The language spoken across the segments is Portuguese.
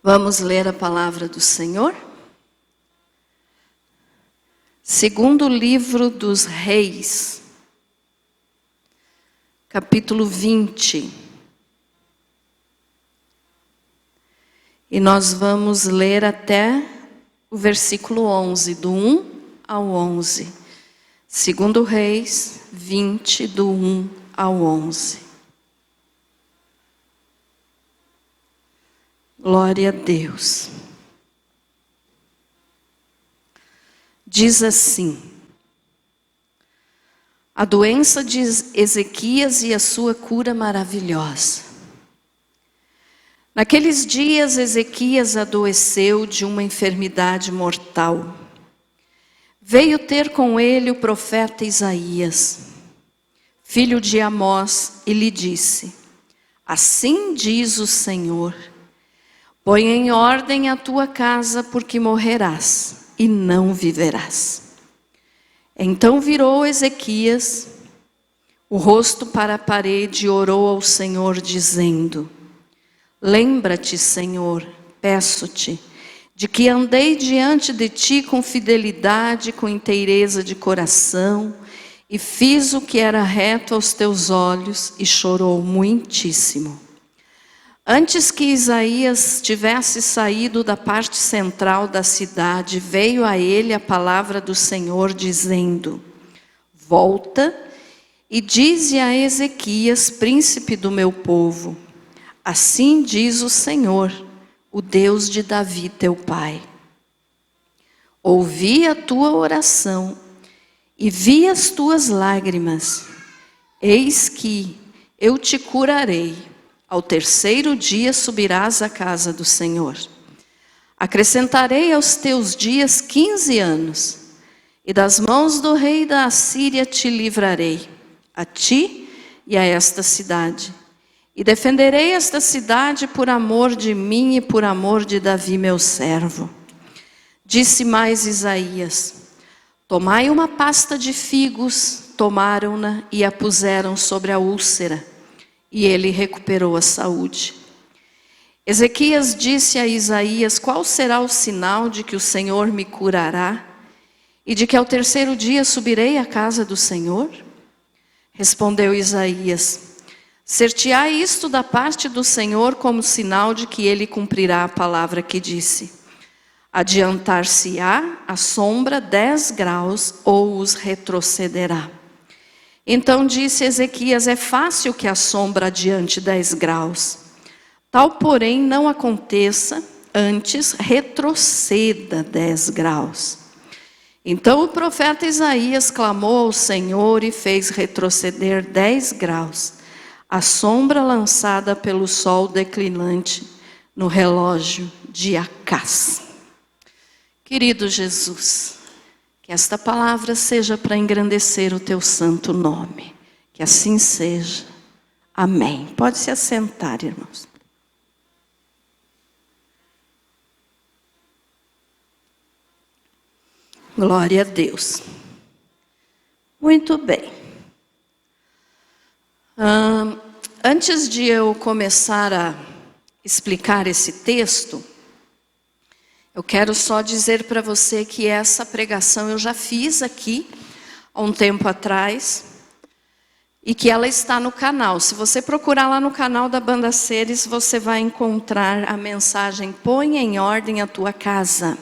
Vamos ler a palavra do Senhor? Segundo livro dos Reis, capítulo 20. E nós vamos ler até o versículo 11, do 1 ao 11. Segundo Reis 20, do 1 ao 11. Glória a Deus. Diz assim: a doença de Ezequias e a sua cura maravilhosa. Naqueles dias, Ezequias adoeceu de uma enfermidade mortal. Veio ter com ele o profeta Isaías, filho de Amós, e lhe disse: assim diz o Senhor, põe em ordem a tua casa, porque morrerás e não viverás. Então virou Ezequias o rosto para a parede e orou ao Senhor, dizendo: lembra-te, Senhor, peço-te, de que andei diante de ti com fidelidade, com inteireza de coração, e fiz o que era reto aos teus olhos, e chorou muitíssimo. Antes que Isaías tivesse saído da parte central da cidade, veio a ele a palavra do Senhor, dizendo: volta e dize a Ezequias, príncipe do meu povo: assim diz o Senhor, o Deus de Davi teu pai. Ouvi a tua oração e vi as tuas lágrimas. Eis que eu te curarei. Ao terceiro dia subirás à casa do Senhor. Acrescentarei aos teus dias 15 anos, e das mãos do rei da Assíria te livrarei, a ti e a esta cidade. E defenderei esta cidade por amor de mim e por amor de Davi meu servo. Disse mais Isaías: tomai uma pasta de figos. Tomaram-na e a puseram sobre a úlcera, e ele recuperou a saúde. Ezequias disse a Isaías: qual será o sinal de que o Senhor me curará, e de que ao terceiro dia subirei à casa do Senhor? Respondeu Isaías: ser-te-á isto da parte do Senhor como sinal de que ele cumprirá a palavra que disse. Adiantar-se-á a sombra 10 graus, ou os retrocederá. Então disse Ezequias: é fácil que a sombra adiante 10 graus. Tal, porém, não aconteça, antes retroceda 10 graus. Então o profeta Isaías clamou ao Senhor e fez retroceder 10 graus, a sombra lançada pelo sol declinante no relógio de Acás. Querido Jesus, que esta palavra seja para engrandecer o teu santo nome. Que assim seja. Amém. Pode se assentar, irmãos. Glória a Deus. Muito bem. Antes de eu começar a explicar esse texto, eu quero só dizer para você que essa pregação eu já fiz aqui há um tempo atrás e que ela está no canal. Se você procurar lá no canal da Banda Seres, você vai encontrar a mensagem Põe em ordem a tua casa.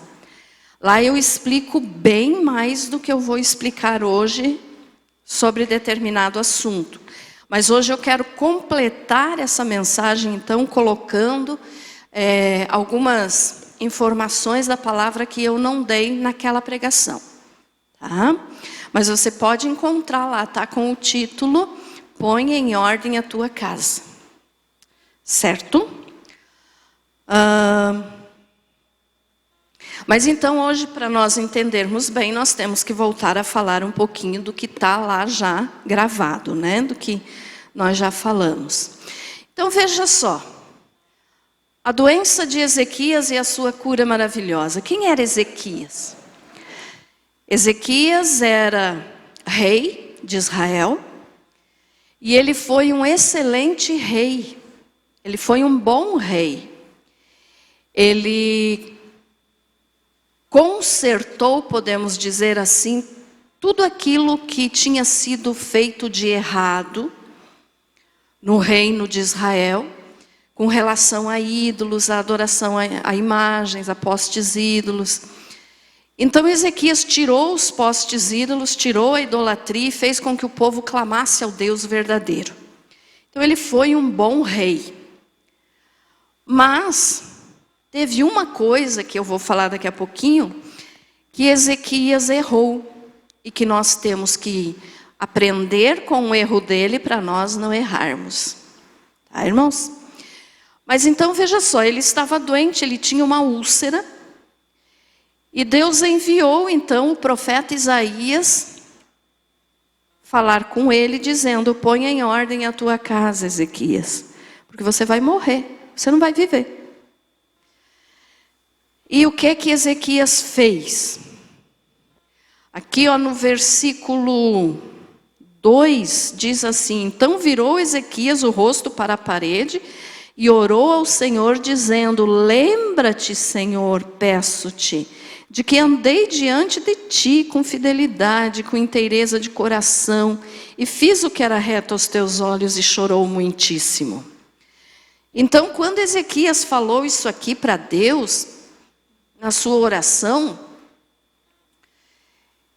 Lá eu explico bem mais do que eu vou explicar hoje sobre determinado assunto. Mas hoje eu quero completar essa mensagem, então, colocando algumas informações da palavra que eu não dei naquela pregação, tá? Mas você pode encontrar lá, tá? Com o título Põe em ordem a tua casa, certo? Mas então hoje, para nós entendermos bem, nós temos que voltar a falar um pouquinho do que está lá já gravado, né? Do que nós já falamos. Então veja só. A doença de Ezequias e a sua cura maravilhosa. Quem era Ezequias? Ezequias era rei de Israel e ele foi um excelente rei. Ele foi um bom rei. ele consertou, podemos dizer assim, tudo aquilo que tinha sido feito de errado no reino de Israel, com relação a ídolos, a adoração a imagens, a postes ídolos. Então Ezequias tirou os postes ídolos, tirou a idolatria e fez com que o povo clamasse ao Deus verdadeiro. Então ele foi um bom rei. Mas teve uma coisa que eu vou falar daqui a pouquinho, que Ezequias errou e que nós temos que aprender com o erro dele para nós não errarmos. Tá, irmãos? Mas então veja só, ele estava doente, ele tinha uma úlcera. E Deus enviou então o profeta Isaías falar com ele, dizendo: ponha em ordem a tua casa, Ezequias, porque você vai morrer, você não vai viver. E o que Ezequias fez? Aqui no versículo 2 diz assim: então virou Ezequias o rosto para a parede e orou ao Senhor dizendo: lembra-te, Senhor, peço-te, de que andei diante de ti com fidelidade, com inteireza de coração, e fiz o que era reto aos teus olhos, e chorou muitíssimo. Então, quando Ezequias falou isso aqui para Deus, na sua oração,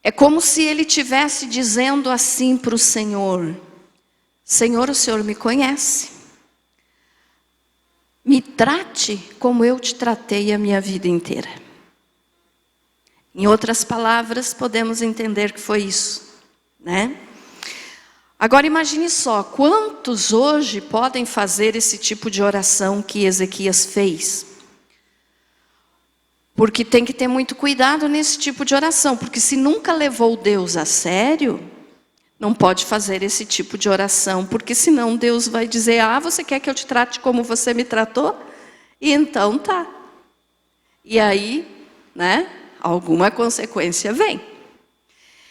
é como se ele estivesse dizendo assim para o Senhor: Senhor, o Senhor me conhece, me trate como eu te tratei a minha vida inteira. Em outras palavras, podemos entender que foi isso, né? Agora imagine só, quantos hoje podem fazer esse tipo de oração que Ezequias fez? Porque tem que ter muito cuidado nesse tipo de oração, porque se nunca levou Deus a sério, não pode fazer esse tipo de oração, porque senão Deus vai dizer: ah, você quer que eu te trate como você me tratou? E então tá. E aí, né? Alguma consequência vem.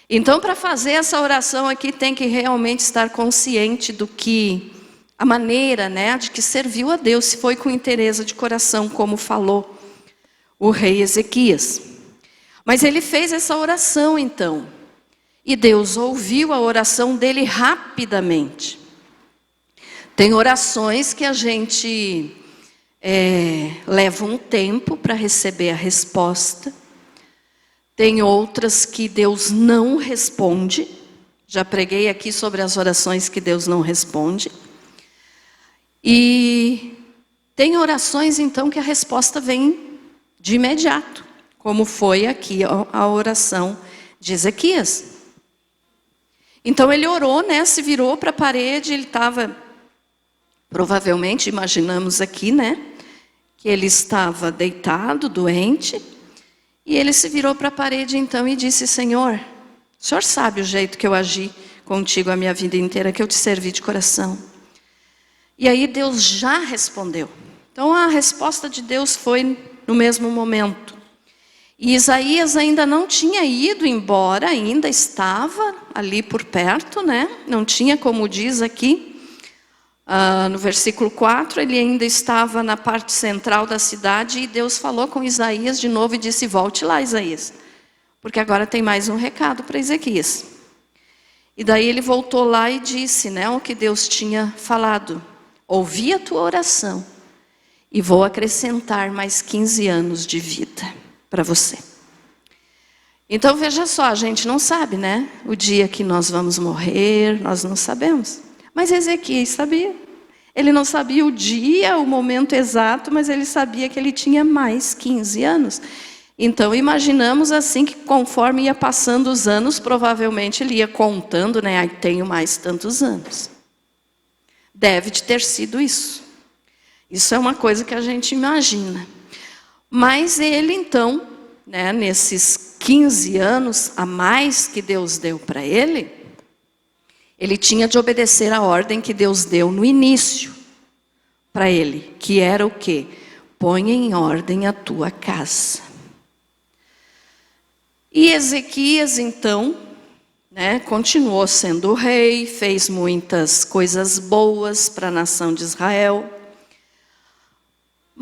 Então, para fazer essa oração aqui, tem que realmente estar consciente do que, a maneira, né, de que serviu a Deus, se foi com inteireza de coração, como falou o rei Ezequias. Mas ele fez essa oração então, e Deus ouviu a oração dele rapidamente. Tem orações que a gente leva um tempo para receber a resposta. Tem outras que Deus não responde. Já preguei aqui sobre as orações que Deus não responde. E tem orações, então, que a resposta vem de imediato, como foi aqui a oração de Ezequias. Então ele orou, né? Se virou para a parede, ele estava, provavelmente, imaginamos aqui, né? Que ele estava deitado, doente. E ele se virou para a parede então e disse: Senhor, o Senhor sabe o jeito que eu agi contigo a minha vida inteira, que eu te servi de coração. E aí Deus já respondeu. Então a resposta de Deus foi no mesmo momento. E Isaías ainda não tinha ido embora, ainda estava ali por perto, né? Não tinha, como diz aqui, no versículo 4, ele ainda estava na parte central da cidade e Deus falou com Isaías de novo e disse: volte lá, Isaías, porque agora tem mais um recado para Ezequias. E daí ele voltou lá e disse, né, o que Deus tinha falado: ouvi a tua oração e vou acrescentar mais 15 anos de vida para você. Então veja só, a gente não sabe, né, o dia que nós vamos morrer, nós não sabemos. Mas Ezequias sabia. Ele não sabia o dia, o momento exato, mas ele sabia que ele tinha mais 15 anos. Então imaginamos assim que conforme ia passando os anos, provavelmente ele ia contando, né? Tenho mais tantos anos. Deve de ter sido isso. Isso é uma coisa que a gente imagina. Mas ele então, né, nesses 15 anos a mais que Deus deu para ele, ele tinha de obedecer a ordem que Deus deu no início para ele, que era o quê? Põe em ordem a tua casa. E Ezequias então, né, continuou sendo rei, fez muitas coisas boas para a nação de Israel.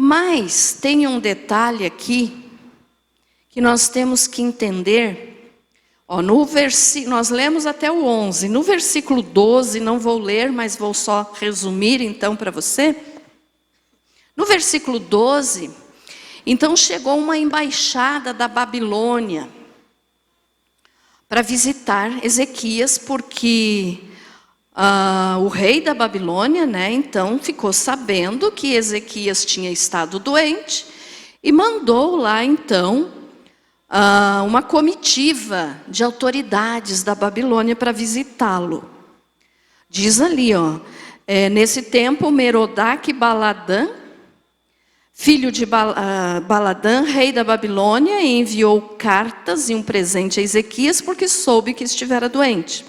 Mas tem um detalhe aqui que nós temos que entender. Nós lemos até o 11. No versículo 12, não vou ler, mas vou só resumir então para você. No versículo 12, então chegou uma embaixada da Babilônia para visitar Ezequias, porque o rei da Babilônia, né, então ficou sabendo que Ezequias tinha estado doente e mandou lá então uma comitiva de autoridades da Babilônia para visitá-lo. Diz ali, nesse tempo, Merodach-Baladã, filho de Baladã, rei da Babilônia, enviou cartas e um presente a Ezequias, porque soube que estivera doente.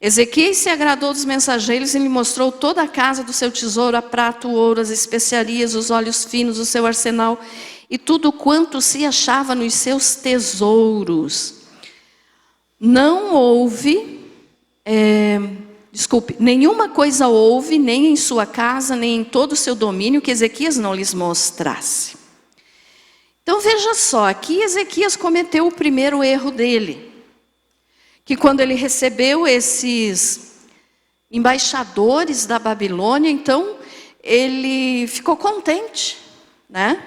Ezequias se agradou dos mensageiros e lhe mostrou toda a casa do seu tesouro, a prata, o ouro, as especiarias, os óleos finos, o seu arsenal e tudo quanto se achava nos seus tesouros. Não houve, nenhuma coisa houve, nem em sua casa, nem em todo o seu domínio, que Ezequias não lhes mostrasse. Então veja só, aqui Ezequias cometeu o primeiro erro dele, que quando ele recebeu esses embaixadores da Babilônia, então ele ficou contente, né?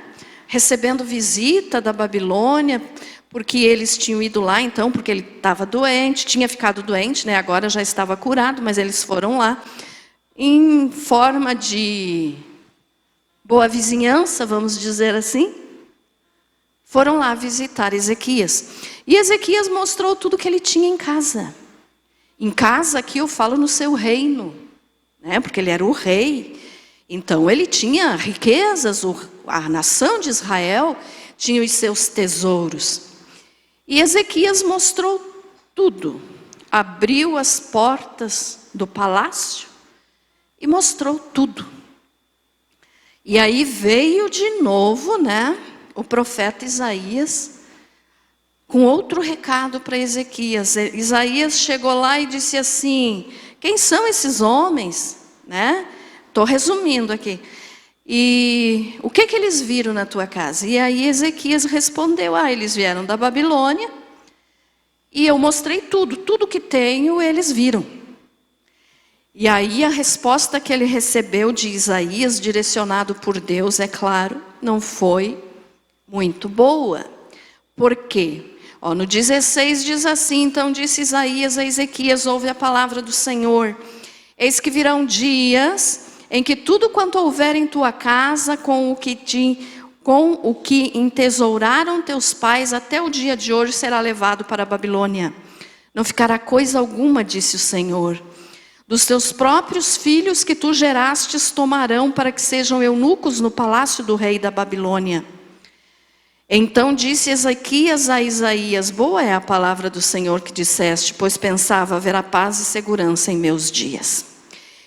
Recebendo visita da Babilônia, porque eles tinham ido lá então, porque ele estava doente, tinha ficado doente, né? Agora já estava curado, mas eles foram lá em forma de boa vizinhança, vamos dizer assim. Foram lá visitar Ezequias. E Ezequias mostrou tudo que ele tinha em casa. Em casa, aqui eu falo no seu reino, né? Porque ele era o rei. Então ele tinha riquezas, a nação de Israel tinha os seus tesouros. E Ezequias mostrou tudo. Abriu as portas do palácio e mostrou tudo. E aí veio de novo, né, o profeta Isaías com outro recado para Ezequias. Isaías chegou lá e disse assim: quem são esses homens? Né? Estou resumindo aqui. E o que eles viram na tua casa? E aí Ezequias respondeu: eles vieram da Babilônia e eu mostrei tudo que tenho, eles viram. E aí a resposta que ele recebeu de Isaías, direcionado por Deus, é claro, não foi muito boa. Por quê? No 16 diz assim: então disse Isaías a Ezequias, ouve a palavra do Senhor. Eis que virão dias em que tudo quanto houver em tua casa, com o que entesouraram teus pais até o dia de hoje, será levado para a Babilônia. Não ficará coisa alguma, disse o Senhor. Dos teus próprios filhos que tu gerastes tomarão, para que sejam eunucos no palácio do rei da Babilônia. Então disse Ezequias a Isaías: boa é a palavra do Senhor que disseste, pois pensava haverá paz e segurança em meus dias.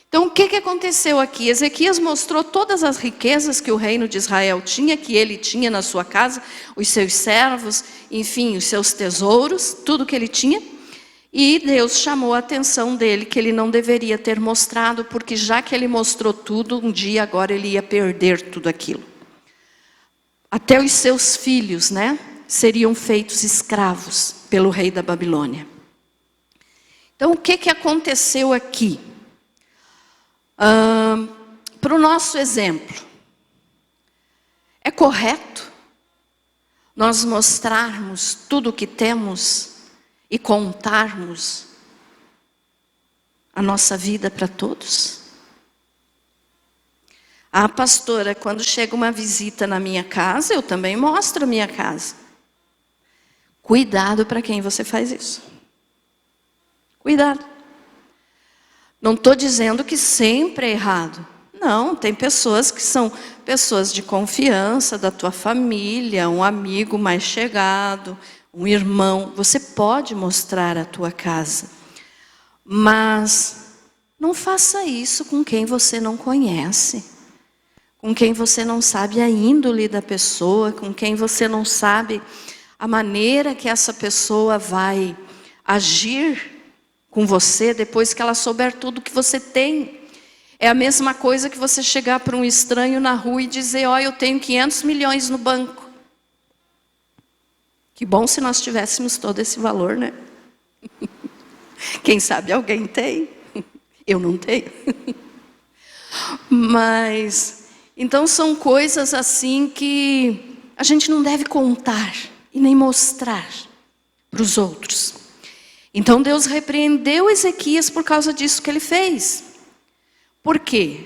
Então o que aconteceu aqui? Ezequias mostrou todas as riquezas que o reino de Israel tinha, que ele tinha na sua casa, os seus servos, enfim, os seus tesouros, tudo que ele tinha. E Deus chamou a atenção dele, que ele não deveria ter mostrado, porque já que ele mostrou tudo, um dia agora ele ia perder tudo aquilo. Até os seus filhos, né, seriam feitos escravos pelo rei da Babilônia. Então o que aconteceu aqui? Para o nosso exemplo, é correto nós mostrarmos tudo o que temos e contarmos a nossa vida para todos? Pastora, quando chega uma visita na minha casa, eu também mostro a minha casa. Cuidado para quem você faz isso. Cuidado. Não estou dizendo que sempre é errado. Não, tem pessoas que são pessoas de confiança da tua família, um amigo mais chegado, um irmão. Você pode mostrar a tua casa. Mas não faça isso com quem você não conhece. Com quem você não sabe a índole da pessoa, com quem você não sabe a maneira que essa pessoa vai agir com você depois que ela souber tudo que você tem. É a mesma coisa que você chegar para um estranho na rua e dizer, ó, eu tenho 500 milhões no banco. Que bom se nós tivéssemos todo esse valor, né? Quem sabe alguém tem. Eu não tenho. Mas, então são coisas assim que a gente não deve contar e nem mostrar para os outros. Então Deus repreendeu Ezequias por causa disso que ele fez. Por quê?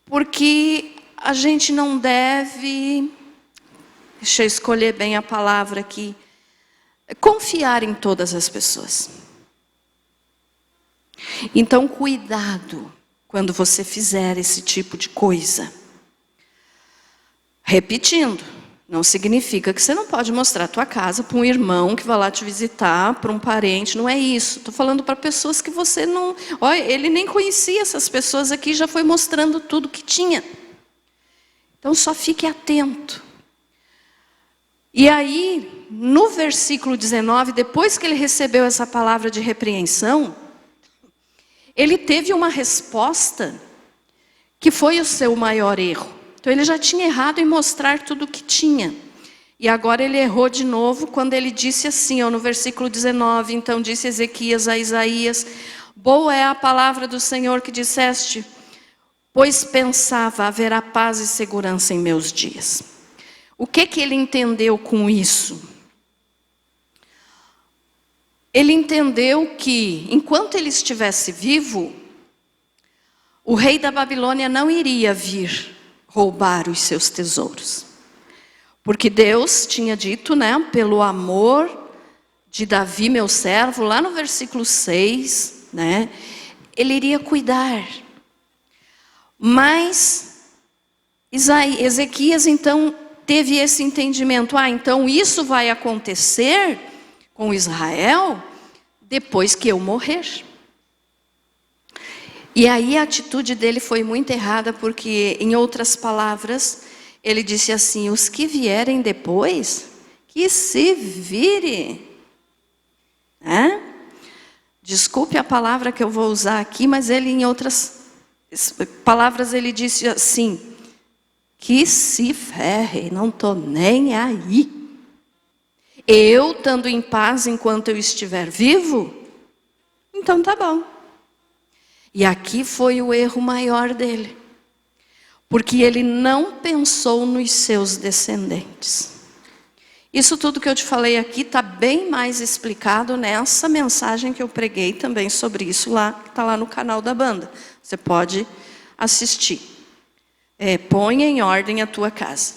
Porque a gente não deve, deixa eu escolher bem a palavra aqui, confiar em todas as pessoas. Então cuidado quando você fizer esse tipo de coisa. Repetindo, não significa que você não pode mostrar a tua casa para um irmão que vai lá te visitar, para um parente, não é isso. Estou falando para pessoas que você não... Olha, ele nem conhecia essas pessoas aqui, já foi mostrando tudo que tinha. Então só fique atento. E aí, no versículo 19, depois que ele recebeu essa palavra de repreensão, ele teve uma resposta que foi o seu maior erro. Então ele já tinha errado em mostrar tudo o que tinha. E agora ele errou de novo quando ele disse assim, ó, no versículo 19, então disse Ezequias a Isaías, boa é a palavra do Senhor que disseste, pois pensava, haverá paz e segurança em meus dias. O que ele entendeu com isso? Ele entendeu que, enquanto ele estivesse vivo, o rei da Babilônia não iria vir roubar os seus tesouros. Porque Deus tinha dito, né, pelo amor de Davi, meu servo, lá no versículo 6, né, ele iria cuidar. Mas Ezequias, então, teve esse entendimento. Então isso vai acontecer com Israel depois que eu morrer. E aí a atitude dele foi muito errada, porque, em outras palavras, ele disse assim, os que vierem depois, que se vire. Desculpe a palavra que eu vou usar aqui, mas ele, em outras palavras, ele disse assim, que se ferre, não estou nem aí. Eu, estando em paz enquanto eu estiver vivo, então tá bom. E aqui foi o erro maior dele. Porque ele não pensou nos seus descendentes. Isso tudo que eu te falei aqui está bem mais explicado nessa mensagem que eu preguei também sobre isso lá, que está lá no canal da banda. Você pode assistir. Ponha em ordem a tua casa.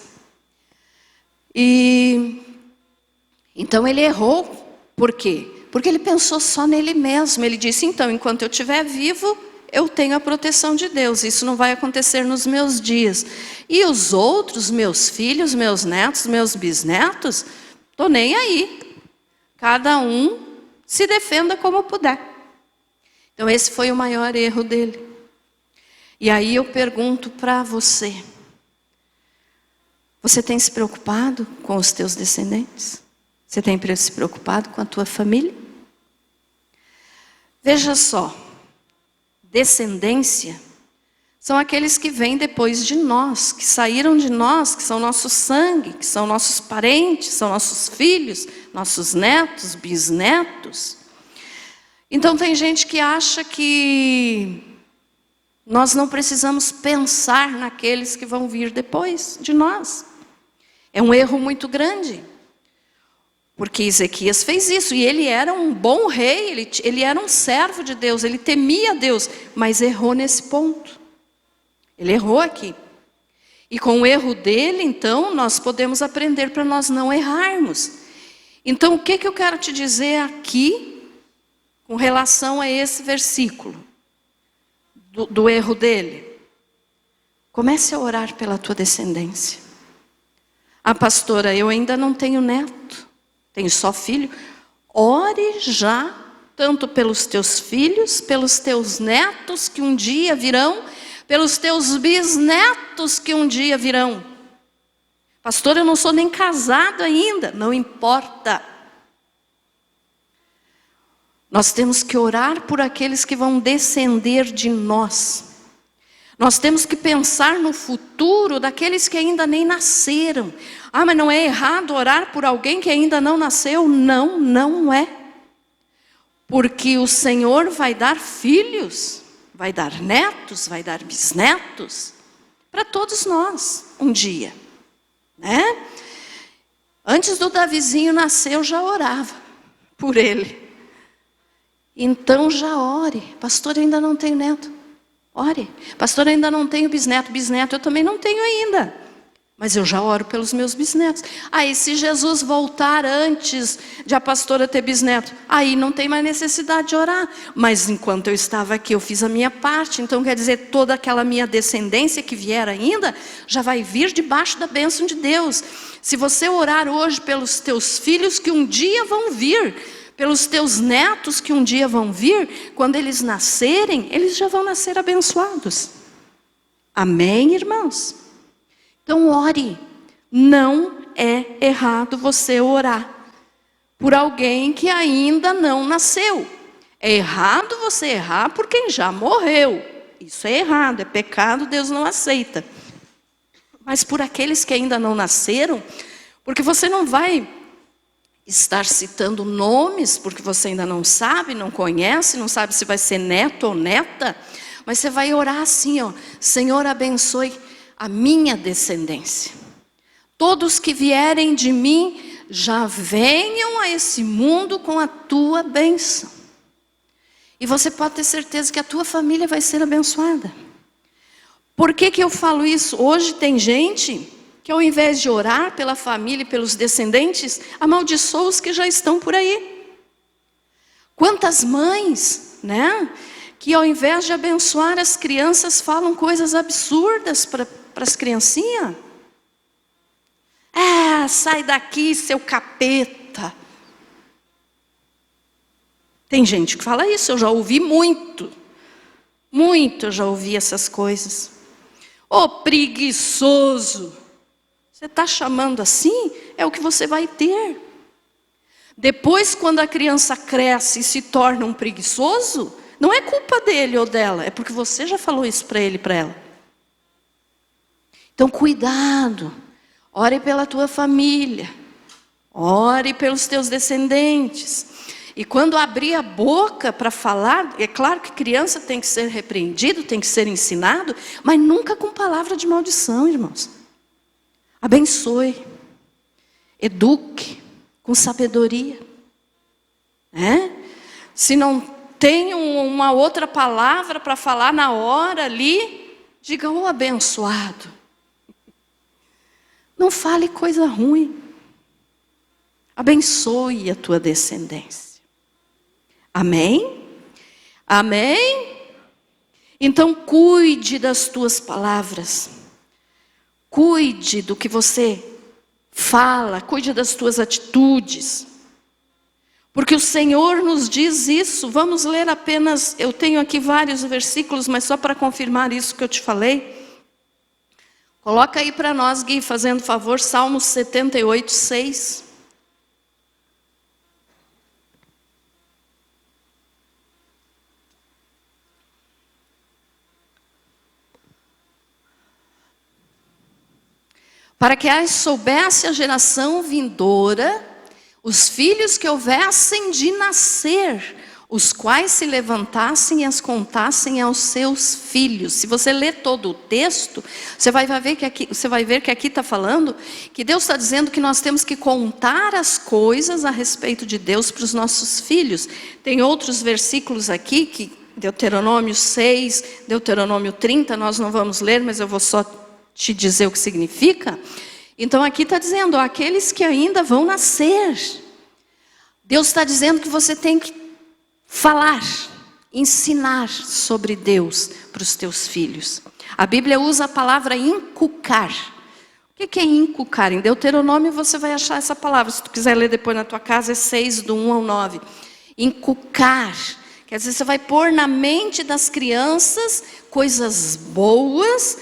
Então ele errou. Por quê? Porque ele pensou só nele mesmo. Ele disse, então, enquanto eu estiver vivo, eu tenho a proteção de Deus. Isso não vai acontecer nos meus dias. E os outros, meus filhos, meus netos, meus bisnetos, estou nem aí. Cada um se defenda como puder. Então esse foi o maior erro dele. E aí eu pergunto para você. Você tem se preocupado com os teus descendentes? Você tem se preocupado com a tua família? Veja só, descendência são aqueles que vêm depois de nós, que saíram de nós, que são nosso sangue, que são nossos parentes, são nossos filhos, nossos netos, bisnetos. Então tem gente que acha que nós não precisamos pensar naqueles que vão vir depois de nós. É um erro muito grande. Porque Ezequias fez isso, e ele era um bom rei, ele era um servo de Deus, ele temia Deus, mas errou nesse ponto. Ele errou aqui. E com o erro dele, então, nós podemos aprender para nós não errarmos. Então, o que eu quero te dizer aqui, com relação a esse versículo, do erro dele? Comece a orar pela tua descendência. Ah, pastora, eu ainda não tenho neto. Tenho só filho. Ore já, tanto pelos teus filhos, pelos teus netos que um dia virão, pelos teus bisnetos que um dia virão. Pastor, eu não sou nem casado ainda. Não importa. Nós temos que orar por aqueles que vão descender de nós. Nós temos que pensar no futuro daqueles que ainda nem nasceram. Ah, mas não é errado orar por alguém que ainda não nasceu? Não, não é. Porque o Senhor vai dar filhos, vai dar netos, vai dar bisnetos para todos nós um dia, né? Antes do Davizinho nascer, eu já orava por ele. Então já ore. Pastor, eu ainda não tenho neto. Ore. Pastor, eu ainda não tenho bisneto. Bisneto eu também não tenho ainda. Mas eu já oro pelos meus bisnetos. Aí se Jesus voltar antes de a pastora ter bisneto, aí não tem mais necessidade de orar. Mas enquanto eu estava aqui, eu fiz a minha parte. Então quer dizer, toda aquela minha descendência que vier ainda, já vai vir debaixo da bênção de Deus. Se você orar hoje pelos teus filhos que um dia vão vir, pelos teus netos que um dia vão vir, quando eles nascerem, eles já vão nascer abençoados. Amém, irmãos? Então ore. Não é errado você orar por alguém que ainda não nasceu. É errado você errar por quem já morreu. Isso é errado, é pecado, Deus não aceita. Mas por aqueles que ainda não nasceram, porque você não vai estar citando nomes, porque você ainda não sabe, não conhece, não sabe se vai ser neto ou neta, mas você vai orar assim, ó: Senhor, abençoe a minha descendência. Todos que vierem de mim, já venham a esse mundo com a tua bênção. E você pode ter certeza que a tua família vai ser abençoada. Por que que eu falo isso? Hoje tem gente que ao invés de orar pela família e pelos descendentes, amaldiçoa os que já estão por aí. Quantas mães, né, que ao invés de abençoar as crianças, falam coisas absurdas para as criancinhas. Sai daqui, seu capeta. Tem gente que fala isso, eu já ouvi muito. Muito eu já ouvi essas coisas. Ô preguiçoso. Você está chamando assim, é o que você vai ter. Depois, quando a criança cresce e se torna um preguiçoso, não é culpa dele ou dela, é porque você já falou isso para ele e para ela. Então, cuidado. Ore pela tua família. Ore pelos teus descendentes. E quando abrir a boca para falar, é claro que criança tem que ser repreendido, tem que ser ensinado, mas nunca com palavra de maldição, irmãos. Abençoe, eduque com sabedoria. Se não tem uma outra palavra para falar na hora ali, diga: ô abençoado. Não fale coisa ruim. Abençoe a tua descendência. Amém? Amém? Então cuide das tuas palavras. Cuide do que você fala, cuide das tuas atitudes. Porque o Senhor nos diz isso. Vamos ler apenas, eu tenho aqui vários versículos, mas só para confirmar isso que eu te falei. Coloca aí para nós, Gui, fazendo favor, Salmos 78, 6. Para que as soubesse a geração vindoura, os filhos que houvessem de nascer, os quais se levantassem e as contassem aos seus filhos. Se você ler todo o texto, você vai ver que aqui está falando que Deus está dizendo que nós temos que contar as coisas a respeito de Deus para os nossos filhos. Tem outros versículos aqui, que Deuteronômio 6, Deuteronômio 30, nós não vamos ler, mas eu vou só te dizer o que significa. Então aqui está dizendo, ó, aqueles que ainda vão nascer. Deus está dizendo que você tem que falar, ensinar sobre Deus para os teus filhos. A Bíblia usa a palavra inculcar. O que é inculcar? Em Deuteronômio você vai achar essa palavra. Se tu quiser ler depois na tua casa, é 6, do 1 ao 9. Inculcar. Quer dizer, você vai pôr na mente das crianças coisas boas,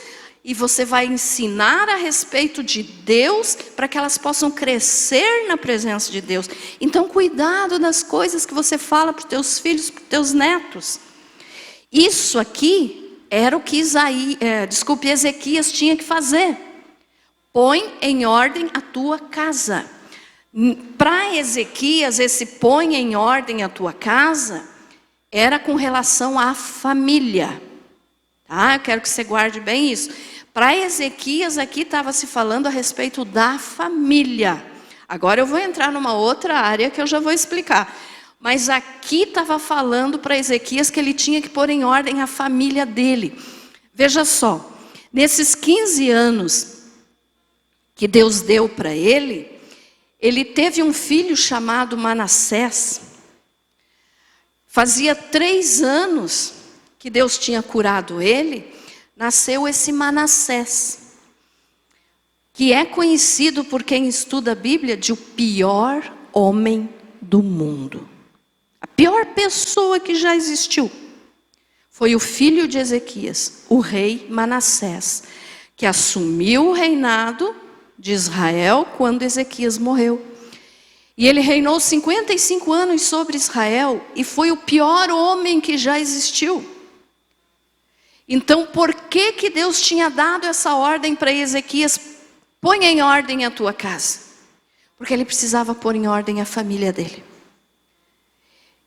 e você vai ensinar a respeito de Deus para que elas possam crescer na presença de Deus. Então, cuidado das coisas que você fala para os teus filhos, para os teus netos. Isso aqui era o que Ezequias tinha que fazer. Põe em ordem a tua casa. Para Ezequias, esse põe em ordem a tua casa era com relação à família. Tá? Eu quero que você guarde bem isso. Para Ezequias aqui estava se falando a respeito da família. Agora eu vou entrar numa outra área que eu já vou explicar. Mas aqui estava falando para Ezequias que ele tinha que pôr em ordem a família dele. Veja só, nesses 15 anos que Deus deu para ele, ele teve um filho chamado Manassés. Fazia 3 anos que Deus tinha curado ele, nasceu esse Manassés, que é conhecido por quem estuda a Bíblia de o pior homem do mundo. A pior pessoa que já existiu foi o filho de Ezequias, o rei Manassés, que assumiu o reinado de Israel quando Ezequias morreu. E ele reinou 55 anos sobre Israel e foi o pior homem que já existiu. Então, por que Deus tinha dado essa ordem para Ezequias? Põe em ordem a tua casa. Porque ele precisava pôr em ordem a família dele.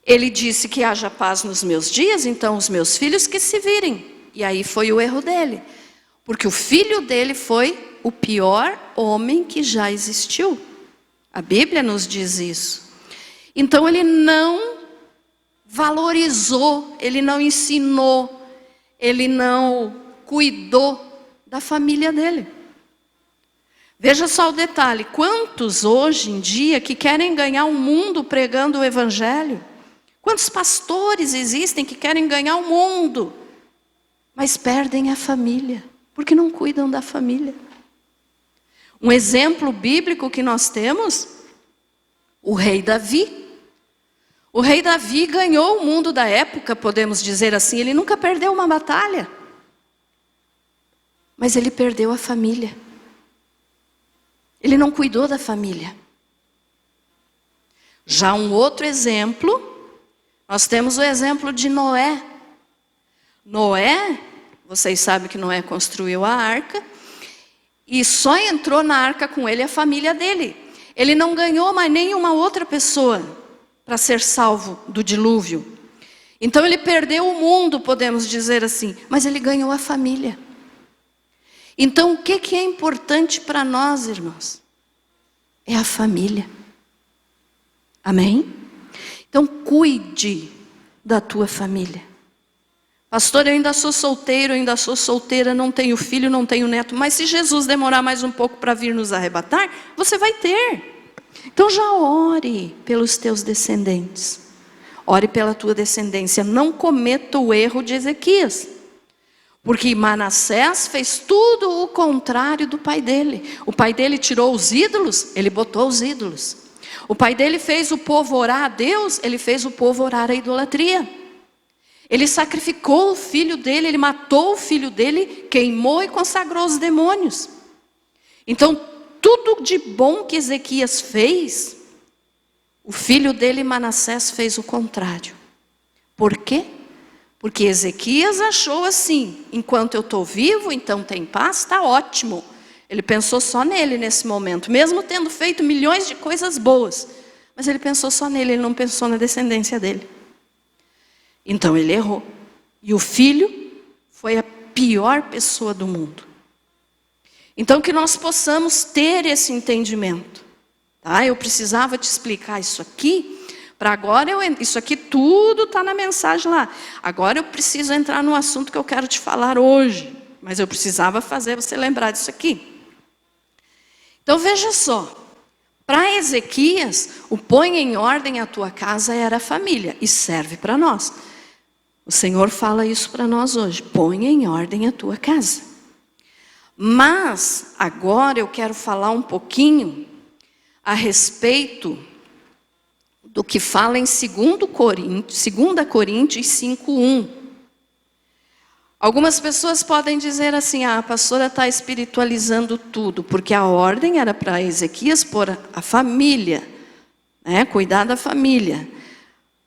Ele disse que haja paz nos meus dias, então os meus filhos que se virem. E aí foi o erro dele. Porque o filho dele foi o pior homem que já existiu. A Bíblia nos diz isso. Então ele não valorizou, ele não ensinou, ele não cuidou da família dele. Veja só o detalhe, quantos hoje em dia que querem ganhar o mundo pregando o evangelho? Quantos pastores existem que querem ganhar o mundo, mas perdem a família, porque não cuidam da família? Um exemplo bíblico que nós temos, o rei Davi. O rei Davi ganhou o mundo da época, podemos dizer assim, ele nunca perdeu uma batalha. Mas ele perdeu a família. Ele não cuidou da família. Já um outro exemplo, nós temos o exemplo de Noé. Noé, vocês sabem que Noé construiu a arca, e só entrou na arca com ele a família dele. Ele não ganhou mais nenhuma outra pessoa para ser salvo do dilúvio. Então ele perdeu o mundo, podemos dizer assim, mas ele ganhou a família. Então o que é importante para nós, irmãos? É a família. Amém? Então cuide da tua família. Pastor, eu ainda sou solteiro, eu ainda sou solteira, não tenho filho, não tenho neto. Mas se Jesus demorar mais um pouco para vir nos arrebatar, você vai ter. Então já ore pelos teus descendentes. Ore pela tua descendência. Não cometa o erro de Ezequias. Porque Manassés fez tudo o contrário do pai dele. O pai dele tirou os ídolos, ele botou os ídolos. O pai dele fez o povo orar a Deus, ele fez o povo orar a idolatria. Ele sacrificou o filho dele, ele matou o filho dele, queimou e consagrou os demônios. Então, tudo de bom que Ezequias fez, o filho dele, Manassés, fez o contrário. Por quê? Porque Ezequias achou assim, enquanto eu estou vivo, então tem paz, está ótimo. Ele pensou só nele nesse momento, mesmo tendo feito milhões de coisas boas. Mas ele pensou só nele, ele não pensou na descendência dele. Então ele errou. E o filho foi a pior pessoa do mundo. Então que nós possamos ter esse entendimento. Tá? Eu precisava te explicar isso aqui, para agora isso aqui tudo está na mensagem lá. Agora eu preciso entrar no assunto que eu quero te falar hoje. Mas eu precisava fazer você lembrar disso aqui. Então veja só. Para Ezequias, o põe em ordem a tua casa era a família. E serve para nós. O Senhor fala isso para nós hoje. Põe em ordem a tua casa. Mas, agora eu quero falar um pouquinho a respeito do que fala em 2 Coríntios 5:1. Algumas pessoas podem dizer assim, a pastora está espiritualizando tudo, porque a ordem era para Ezequias pôr a família, né, cuidar da família.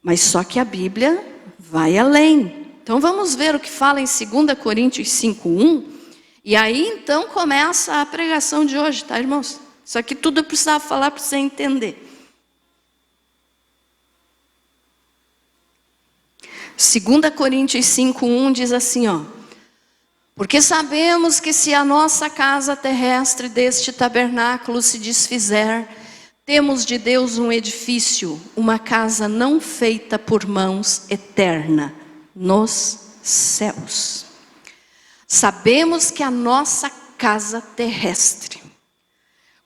Mas só que a Bíblia vai além. Então vamos ver o que fala em 2 Coríntios 5:1. E aí então começa a pregação de hoje, tá, irmãos? Isso aqui tudo eu precisava falar para você entender. 2 Coríntios 5:1 diz assim, ó: porque sabemos que se a nossa casa terrestre deste tabernáculo se desfizer, temos de Deus um edifício, uma casa não feita por mãos, eterna, nos céus. Sabemos que a nossa casa terrestre.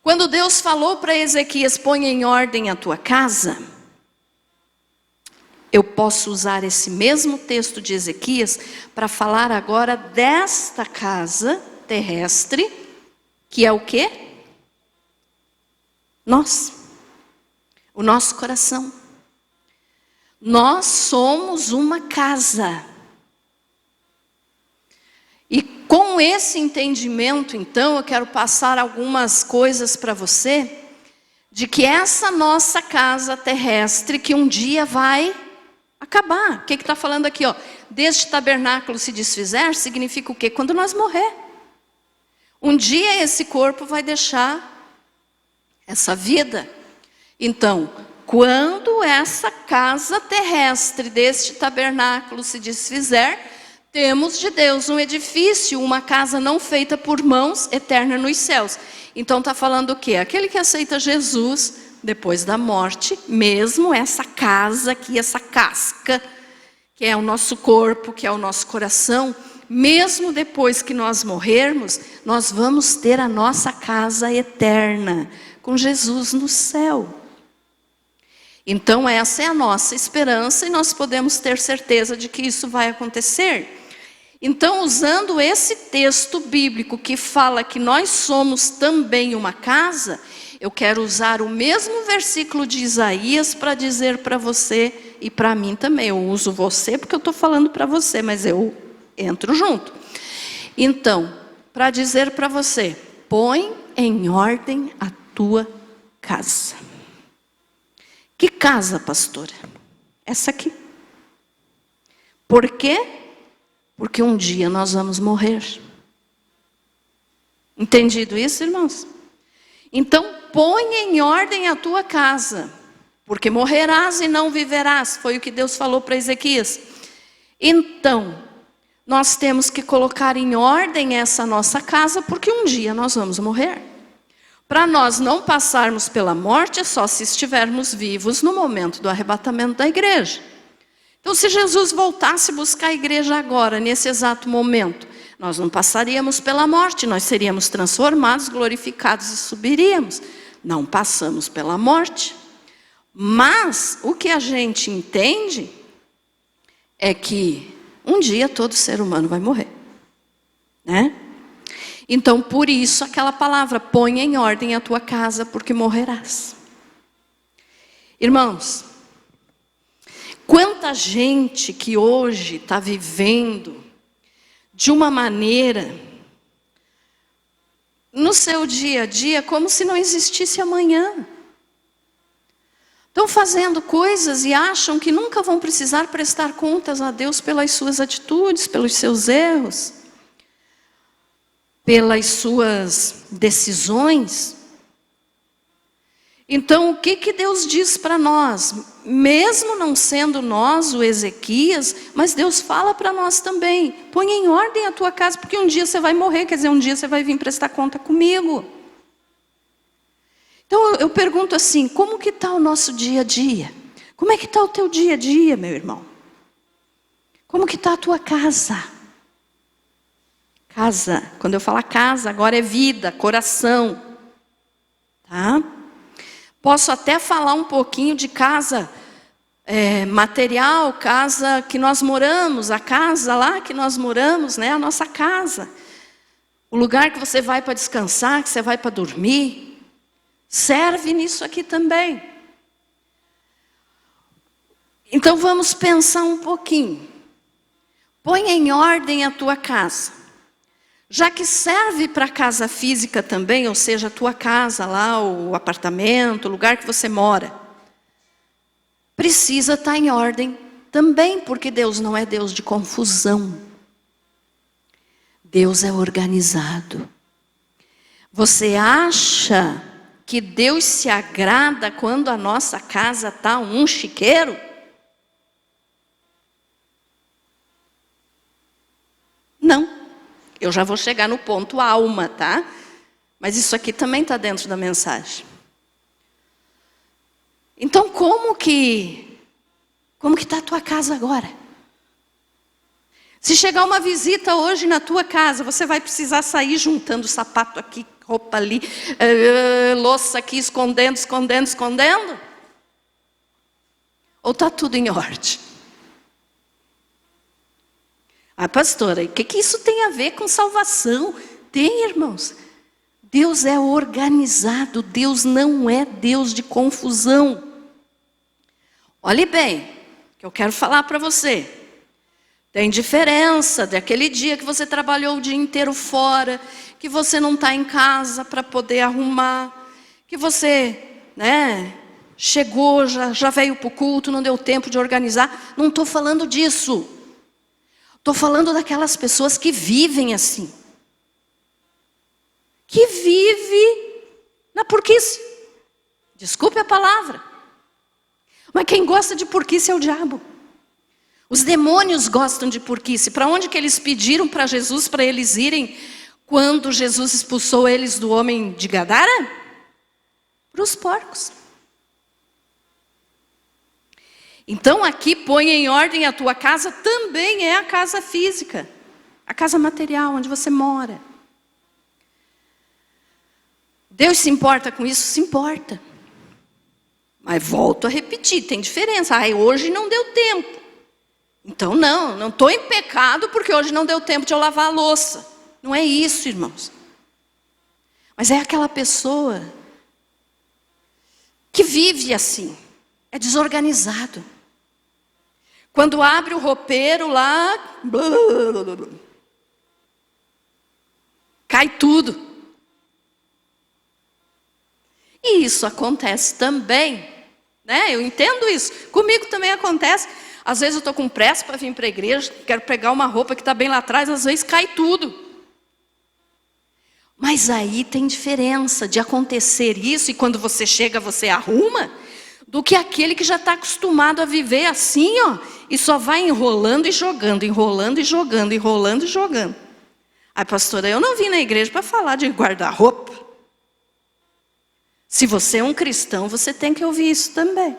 Quando Deus falou para Ezequias, põe em ordem a tua casa, eu posso usar esse mesmo texto de Ezequias para falar agora desta casa terrestre, que é o quê? Nós, o nosso coração. Nós somos uma casa. E com esse entendimento, então, eu quero passar algumas coisas para você, de que essa nossa casa terrestre, que um dia vai acabar. O que está falando aqui? Ó? Deste tabernáculo se desfizer, significa o quê? Quando nós morrer. Um dia esse corpo vai deixar essa vida. Então, quando essa casa terrestre deste tabernáculo se desfizer, temos de Deus um edifício, uma casa não feita por mãos, eterna nos céus. Então está falando o quê? Aquele que aceita Jesus depois da morte, mesmo essa casa aqui, essa casca, que é o nosso corpo, que é o nosso coração, mesmo depois que nós morrermos, nós vamos ter a nossa casa eterna, com Jesus no céu. Então essa é a nossa esperança e nós podemos ter certeza de que isso vai acontecer. Então, usando esse texto bíblico que fala que nós somos também uma casa, eu quero usar o mesmo versículo de Isaías para dizer para você e para mim também. Eu uso você porque eu estou falando para você, mas eu entro junto. Então, para dizer para você, põe em ordem a tua casa. Que casa, pastora? Essa aqui. Por quê? Porque um dia nós vamos morrer. Entendido isso, irmãos? Então, põe em ordem a tua casa, porque morrerás e não viverás. Foi o que Deus falou para Ezequias. Então, nós temos que colocar em ordem essa nossa casa, porque um dia nós vamos morrer. Para nós não passarmos pela morte, é só se estivermos vivos no momento do arrebatamento da igreja. Então, se Jesus voltasse buscar a igreja agora, nesse exato momento, nós não passaríamos pela morte, nós seríamos transformados, glorificados e subiríamos. Não passamos pela morte. Mas o que a gente entende é que um dia todo ser humano vai morrer, né? Então, por isso aquela palavra, põe em ordem a tua casa, porque morrerás. Irmãos, quanta gente que hoje está vivendo de uma maneira, no seu dia a dia, como se não existisse amanhã. Estão fazendo coisas e acham que nunca vão precisar prestar contas a Deus pelas suas atitudes, pelos seus erros, pelas suas decisões. Então, o que Deus diz para nós? Mesmo não sendo nós o Ezequias, mas Deus fala para nós também. Põe em ordem a tua casa, porque um dia você vai morrer, quer dizer, um dia você vai vir prestar conta comigo. Então, eu pergunto assim, como que está o nosso dia a dia? Como é que está o teu dia a dia, meu irmão? Como que está a tua casa? Casa, quando eu falar casa, agora é vida, coração. Tá? Posso até falar um pouquinho de casa material, casa que nós moramos, a casa lá que nós moramos, né? A nossa casa. O lugar que você vai para descansar, que você vai para dormir, serve nisso aqui também. Então vamos pensar um pouquinho. Põe em ordem a tua casa. Já que serve para a casa física também, ou seja, a tua casa lá, o apartamento, o lugar que você mora, precisa estar em ordem Também porque Deus não é Deus de confusão. Deus é organizado. Você acha que Deus se agrada quando a nossa casa está um chiqueiro? Não. Eu já vou chegar no ponto alma, tá? Mas isso aqui também está dentro da mensagem. Então, como que está a tua casa agora? Se chegar uma visita hoje na tua casa, você vai precisar sair juntando sapato aqui, roupa ali, louça aqui, escondendo. Ou está tudo em ordem? Ah, pastora, o que isso tem a ver com salvação? Tem, irmãos. Deus é organizado, Deus não é Deus de confusão. Olhe bem, que eu quero falar para você. Tem diferença daquele dia que você trabalhou o dia inteiro fora, que você não está em casa para poder arrumar, que você, chegou, já veio para o culto, não deu tempo de organizar. Não estou falando disso. Estou falando daquelas pessoas que vivem assim. Que vive na porquice. Desculpe a palavra. Mas quem gosta de porquice é o diabo. Os demônios gostam de porquice. Para onde que eles pediram para Jesus, para eles irem, quando Jesus expulsou eles do homem de Gadara? Para os porcos. Então aqui, põe em ordem a tua casa, também é a casa física. A casa material, onde você mora. Deus se importa com isso? Se importa. Mas volto a repetir, tem diferença. Hoje não deu tempo. Então não estou em pecado porque hoje não deu tempo de eu lavar a louça. Não é isso, irmãos. Mas é aquela pessoa que vive assim. É desorganizado. Quando abre o roupeiro lá, cai tudo. E isso acontece também, Eu entendo isso. Comigo também acontece. Às vezes eu estou com pressa para vir para a igreja, quero pegar uma roupa que está bem lá atrás, às vezes cai tudo. Mas aí tem diferença de acontecer isso, e quando você chega, você arruma, do que aquele que já está acostumado a viver assim, e só vai enrolando e jogando, enrolando e jogando, enrolando e jogando. Ai, pastora, eu não vim na igreja para falar de guarda-roupa. Se você é um cristão, você tem que ouvir isso também.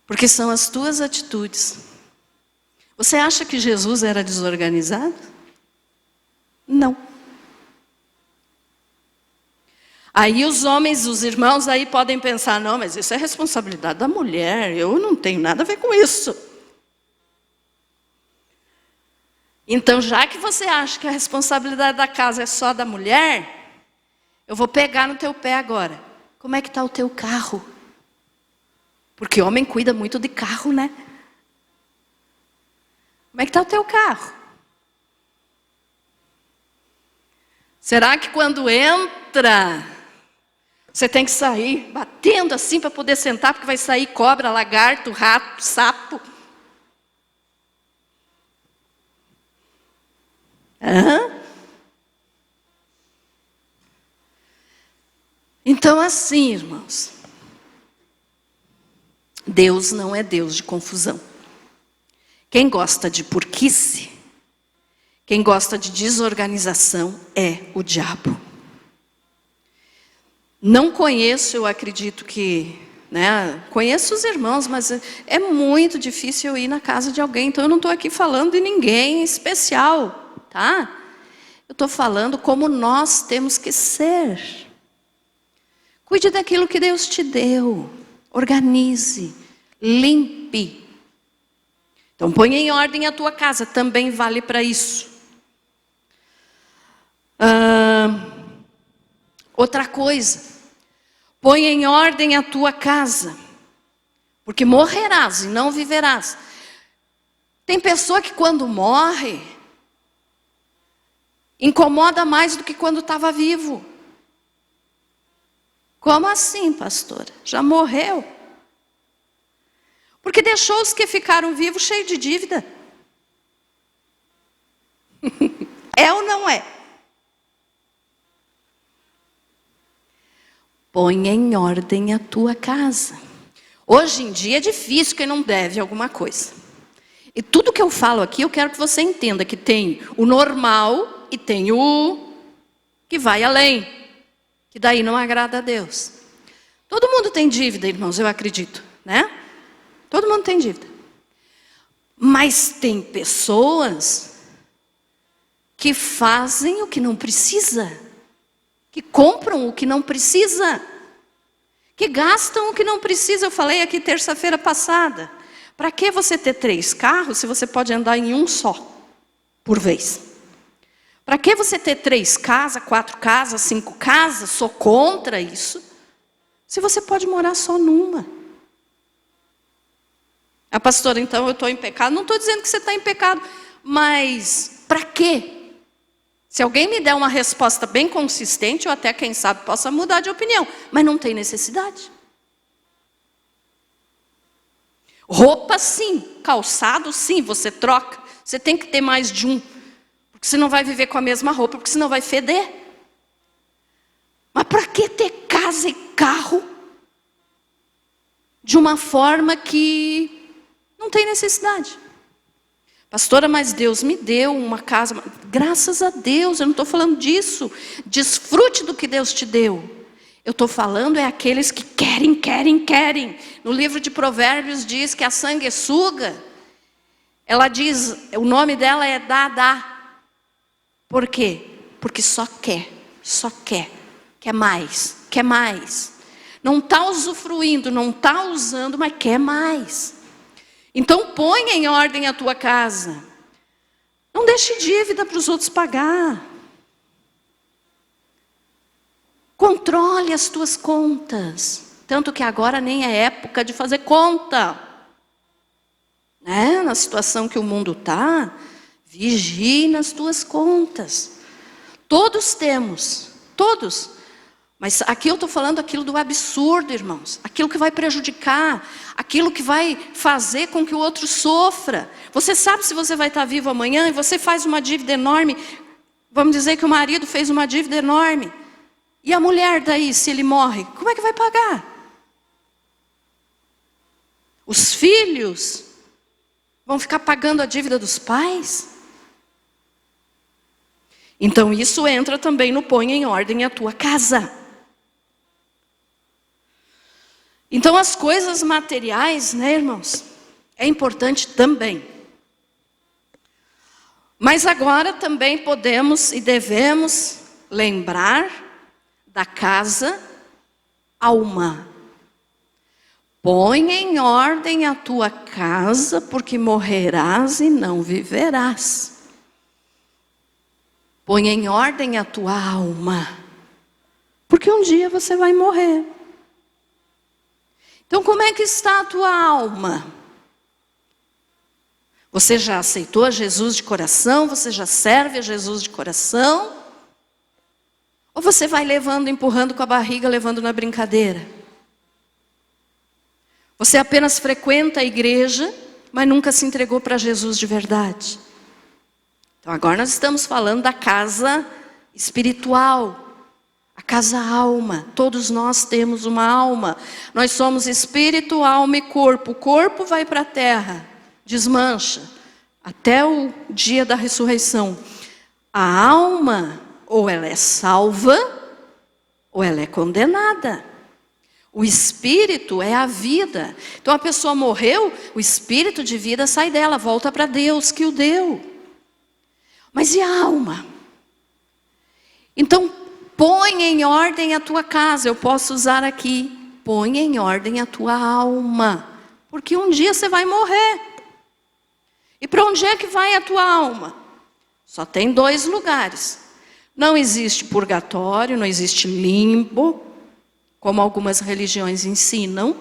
Porque são as tuas atitudes. Você acha que Jesus era desorganizado? Não. Aí os homens, os irmãos aí podem pensar, não, mas isso é responsabilidade da mulher, eu não tenho nada a ver com isso. Então, já que você acha que a responsabilidade da casa é só da mulher, eu vou pegar no teu pé agora. Como é que está o teu carro? Porque homem cuida muito de carro, né? Como é que está o teu carro? Será que quando entra, você tem que sair batendo assim para poder sentar, porque vai sair cobra, lagarto, rato, sapo? Então assim, irmãos, Deus não é Deus de confusão. Quem gosta de porquice, quem gosta de desorganização é o diabo. Não conheço, eu acredito que, conheço os irmãos, mas é muito difícil eu ir na casa de alguém, então eu não estou aqui falando de ninguém especial, tá? Eu estou falando como nós temos que ser. Cuide daquilo que Deus te deu, organize, limpe. Então põe em ordem a tua casa, também vale para isso. Outra coisa, põe em ordem a tua casa, porque morrerás e não viverás. Tem pessoa que quando morre, incomoda mais do que quando estava vivo. Como assim, pastora? Já morreu? Porque deixou os que ficaram vivos cheios de dívida. É ou não é? Põe em ordem a tua casa. Hoje em dia é difícil quem não deve alguma coisa. E tudo que eu falo aqui, eu quero que você entenda que tem o normal e tem o que vai além. Que daí não agrada a Deus. Todo mundo tem dívida, irmãos, eu acredito, né? Todo mundo tem dívida. Mas tem pessoas que fazem o que não precisa, que compram o que não precisa, que gastam o que não precisa. Eu falei aqui terça-feira passada. Para que você ter 3 carros se você pode andar em um só, por vez? Para que você ter 3 casas, 4 casas, 5 casas? Sou contra isso. Se você pode morar só numa. A pastora, então eu estou em pecado. Não estou dizendo que você está em pecado, mas para quê? Se alguém me der uma resposta bem consistente, eu até, quem sabe, possa mudar de opinião. Mas não tem necessidade. Roupa sim, calçado sim, você troca. Você tem que ter mais de um. Porque você não vai viver com a mesma roupa, porque senão vai feder. Mas para que ter casa e carro de uma forma que não tem necessidade? Pastora, mas Deus me deu uma casa. Graças a Deus, eu não estou falando disso. Desfrute do que Deus te deu. Eu estou falando é aqueles que querem, querem, querem. No livro de Provérbios diz que a sanguessuga, ela diz, o nome dela é Dá. Por quê? Porque só quer, quer mais, quer mais. Não está usufruindo, não está usando, mas quer mais. Então põe em ordem a tua casa. Não deixe dívida para os outros pagar. Controle as tuas contas. Tanto que agora nem é época de fazer conta. Né? Na situação que o mundo está, vigie nas tuas contas. Todos temos, todos. Mas aqui eu estou falando aquilo do absurdo, irmãos. Aquilo que vai prejudicar, aquilo que vai fazer com que o outro sofra. Você sabe se você vai estar vivo amanhã e você faz uma dívida enorme. Vamos dizer que o marido fez uma dívida enorme. E a mulher daí, se ele morre, como é que vai pagar? Os filhos vão ficar pagando a dívida dos pais? Então isso entra também no põe em ordem a tua casa. Então as coisas materiais, né, irmãos, é importante também. Mas agora também podemos e devemos lembrar da casa, alma. Põe em ordem a tua casa, porque morrerás e não viverás. Põe em ordem a tua alma, porque um dia você vai morrer. Então como é que está a tua alma? Você já aceitou a Jesus de coração? Você já serve a Jesus de coração? Ou você vai levando, empurrando com a barriga, levando na brincadeira? Você apenas frequenta a igreja, mas nunca se entregou para Jesus de verdade. Então agora nós estamos falando da casa espiritual, a casa alma. Todos nós temos uma alma. Nós somos espírito, alma e corpo. O corpo vai para a terra, desmancha, até o dia da ressurreição. A alma, ou ela é salva, ou ela é condenada. O espírito é a vida. Então a pessoa morreu, o espírito de vida sai dela, volta para Deus que o deu. Mas e a alma? Então põe em ordem a tua casa. Eu posso usar aqui, põe em ordem a tua alma. Porque um dia você vai morrer. E para onde é que vai a tua alma? Só tem 2 lugares. Não existe purgatório, não existe limbo, como algumas religiões ensinam.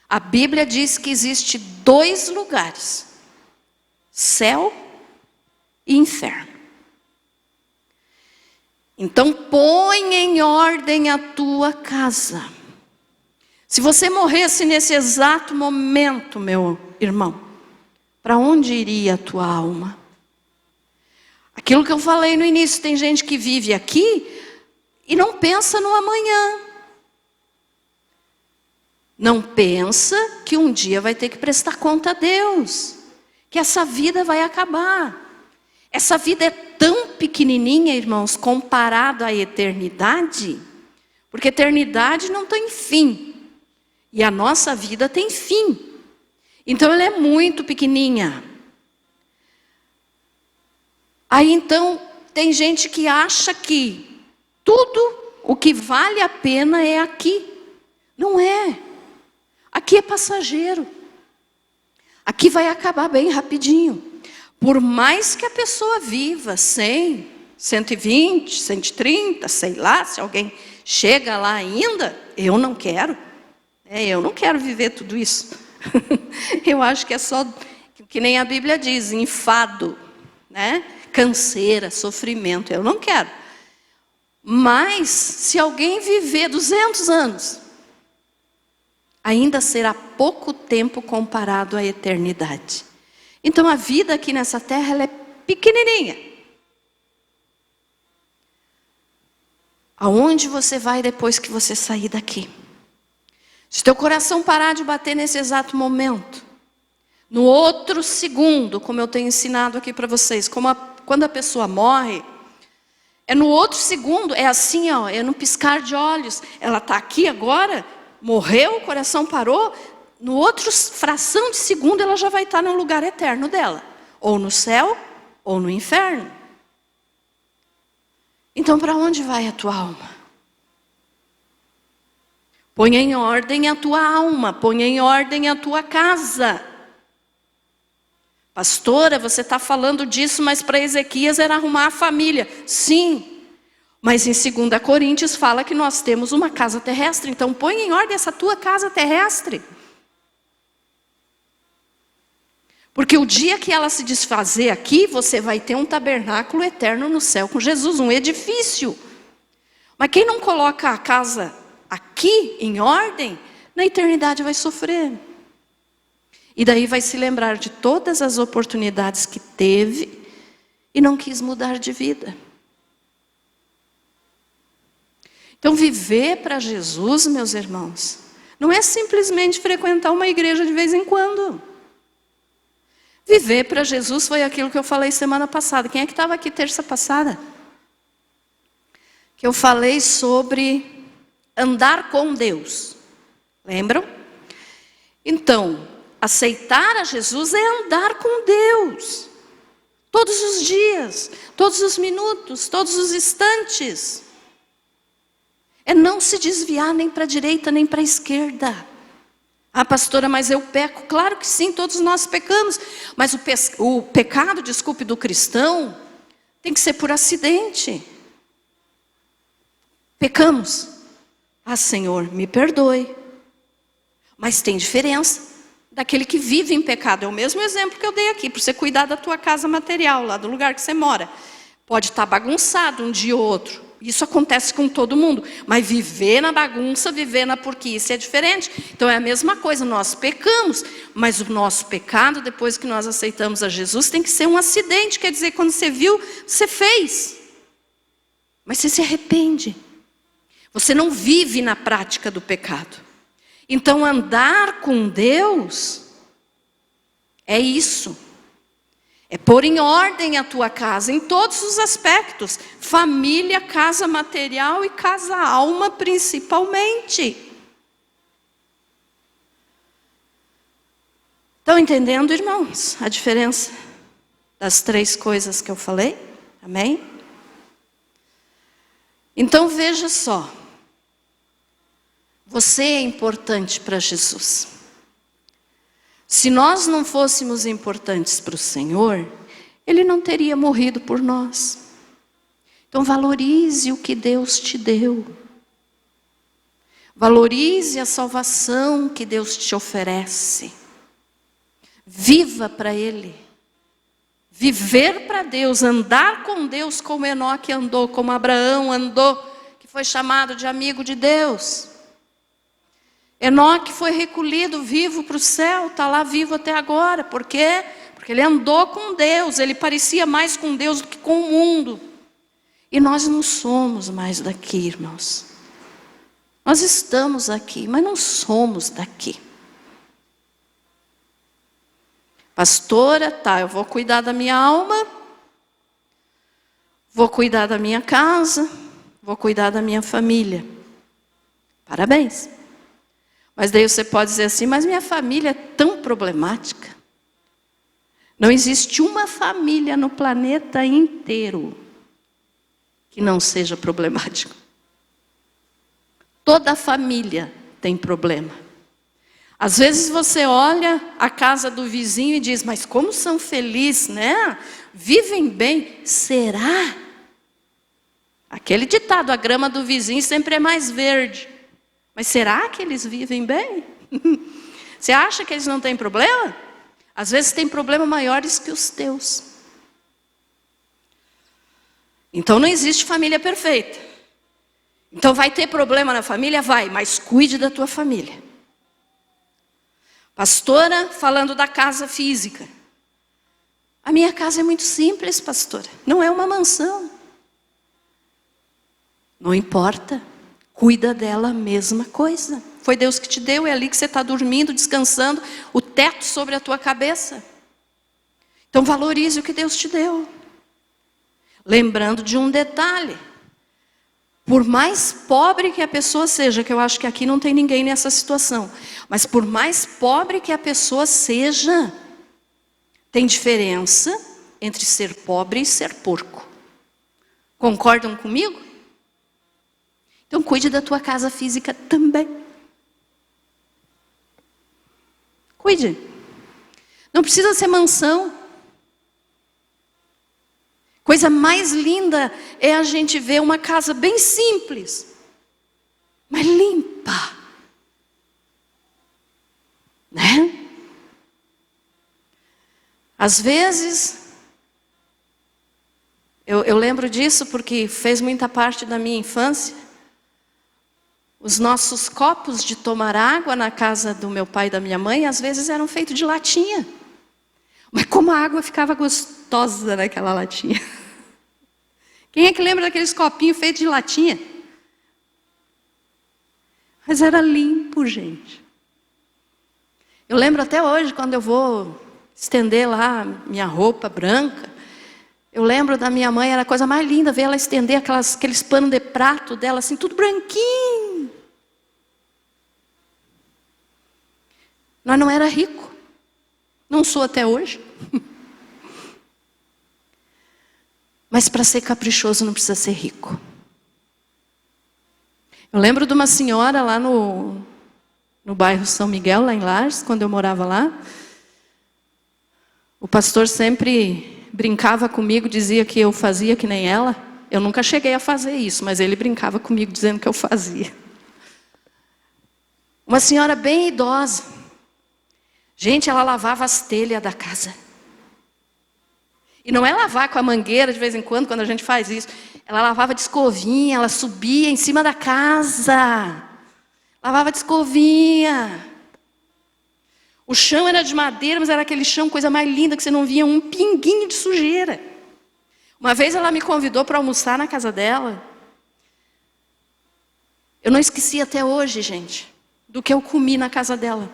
A Bíblia diz que existe 2 lugares: céu e inferno. Então põe em ordem a tua casa. Se você morresse nesse exato momento, meu irmão, para onde iria a tua alma? Aquilo que eu falei no início, tem gente que vive aqui e não pensa no amanhã. Não pensa que um dia vai ter que prestar conta a Deus, que essa vida vai acabar. Essa vida é tão pequenininha, irmãos, comparado à eternidade, porque eternidade não tem fim. E a nossa vida tem fim. Então ela é muito pequenininha. Aí então tem gente que acha que tudo o que vale a pena é aqui. Não é. Aqui é passageiro. Aqui vai acabar bem rapidinho. Por mais que a pessoa viva 100, 120, 130, sei lá, se alguém chega lá ainda, eu não quero. Eu não quero viver tudo isso. Eu acho que é só, que nem a Bíblia diz, enfado, né? Canseira, sofrimento, eu não quero. Mas, se alguém viver 200 anos, ainda será pouco tempo comparado à eternidade. Então, a vida aqui nessa terra, ela é pequenininha. Aonde você vai depois que você sair daqui? Se teu coração parar de bater nesse exato momento, no outro segundo, como eu tenho ensinado aqui para vocês, quando a pessoa morre, é no outro segundo, é assim, ó, é no piscar de olhos. Ela está aqui agora, morreu, o coração parou, no outro fração de segundo ela já vai estar no lugar eterno dela, ou no céu, ou no inferno. Então, para onde vai a tua alma? Ponha em ordem a tua alma, ponha em ordem a tua casa. Pastora, você está falando disso, mas para Ezequias era arrumar a família. Sim, mas em 2 Coríntios fala que nós temos uma casa terrestre. Então põe em ordem essa tua casa terrestre. Porque o dia que ela se desfazer aqui, você vai ter um tabernáculo eterno no céu com Jesus, um edifício. Mas quem não coloca a casa aqui em ordem, na eternidade vai sofrer. E daí vai se lembrar de todas as oportunidades que teve e não quis mudar de vida. Então viver para Jesus, meus irmãos, não é simplesmente frequentar uma igreja de vez em quando. Viver para Jesus foi aquilo que eu falei semana passada. Quem é que estava aqui terça passada? Que eu falei sobre andar com Deus. Lembram? Então, aceitar a Jesus é andar com Deus. Todos os dias, todos os minutos, todos os instantes. É não se desviar nem para a direita nem para a esquerda. Ah, pastora, mas eu peco. Claro que sim, todos nós pecamos. Mas o pecado, desculpe, do cristão tem que ser por acidente. Pecamos. Ah, Senhor, me perdoe. Mas tem diferença daquele que vive em pecado. É o mesmo exemplo que eu dei aqui, para você cuidar da tua casa material, lá do lugar que você mora. Pode estar bagunçado um dia ou outro. Isso acontece com todo mundo. Mas viver na bagunça, viver na porquice é diferente. Então é a mesma coisa, nós pecamos. Mas o nosso pecado, depois que nós aceitamos a Jesus, tem que ser um acidente. Quer dizer, quando você viu, você fez. Mas você se arrepende. Você não vive na prática do pecado. Então andar com Deus é isso. É pôr em ordem a tua casa em todos os aspectos. Família, casa material e casa alma principalmente. Estão entendendo, irmãos, a diferença das 3 coisas que eu falei? Amém? Então veja só. Você é importante para Jesus. Se nós não fôssemos importantes para o Senhor, Ele não teria morrido por nós. Então valorize o que Deus te deu. Valorize a salvação que Deus te oferece. Viva para Ele. Viver para Deus, andar com Deus como Enoque andou, como Abraão andou, que foi chamado de amigo de Deus. Enoque foi recolhido vivo para o céu, está lá vivo até agora. Por quê? Porque ele andou com Deus, ele parecia mais com Deus do que com o mundo. E nós não somos mais daqui, irmãos. Nós estamos aqui, mas não somos daqui. Pastora, tá, eu vou cuidar da minha alma, vou cuidar da minha casa, vou cuidar da minha família. Parabéns. Mas daí você pode dizer assim, mas minha família é tão problemática. Não existe uma família no planeta inteiro que não seja problemática. Toda família tem problema. Às vezes você olha a casa do vizinho e diz, mas como são felizes, né? Vivem bem. Será? Aquele ditado, a grama do vizinho sempre é mais verde. Mas será que eles vivem bem? Você acha que eles não têm problema? Às vezes tem problemas maiores que os teus. Então não existe família perfeita. Então vai ter problema na família? Vai, mas cuide da tua família. Pastora, falando da casa física. A minha casa é muito simples, pastora. Não é uma mansão. Não importa. Cuida dela a mesma coisa. Foi Deus que te deu, é ali que você está dormindo, descansando, o teto sobre a tua cabeça. Então valorize o que Deus te deu. Lembrando de um detalhe. Por mais pobre que a pessoa seja, que eu acho que aqui não tem ninguém nessa situação, mas por mais pobre que a pessoa seja, tem diferença entre ser pobre e ser porco. Concordam comigo? Então cuide da tua casa física também. Cuide. Não precisa ser mansão. Coisa mais linda é a gente ver uma casa bem simples, mas limpa. Né? Às vezes, eu lembro disso porque fez muita parte da minha infância. Os nossos copos de tomar água na casa do meu pai e da minha mãe, às vezes eram feitos de latinha. Mas como a água ficava gostosa naquela latinha. Quem é que lembra daqueles copinhos feitos de latinha? Mas era limpo, gente. Eu lembro até hoje, quando eu vou estender lá minha roupa branca, eu lembro da minha mãe, era a coisa mais linda, ver ela estender aqueles panos de prato dela, assim, tudo branquinho. Nós não era rico. Não sou até hoje. Mas para ser caprichoso não precisa ser rico. Eu lembro de uma senhora lá no bairro São Miguel, lá em Lages, quando eu morava lá. O pastor sempre brincava comigo, dizia que eu fazia que nem ela. Eu nunca cheguei a fazer isso, mas ele brincava comigo dizendo que eu fazia. Uma senhora bem idosa. Gente, ela lavava as telhas da casa. E não é lavar com a mangueira de vez em quando a gente faz isso. Ela lavava de escovinha, ela subia em cima da casa. Lavava de escovinha. O chão era de madeira, mas era aquele chão, coisa mais linda, que você não via um pinguinho de sujeira. Uma vez ela me convidou para almoçar na casa dela. Eu não esqueci até hoje, gente, do que eu comi na casa dela.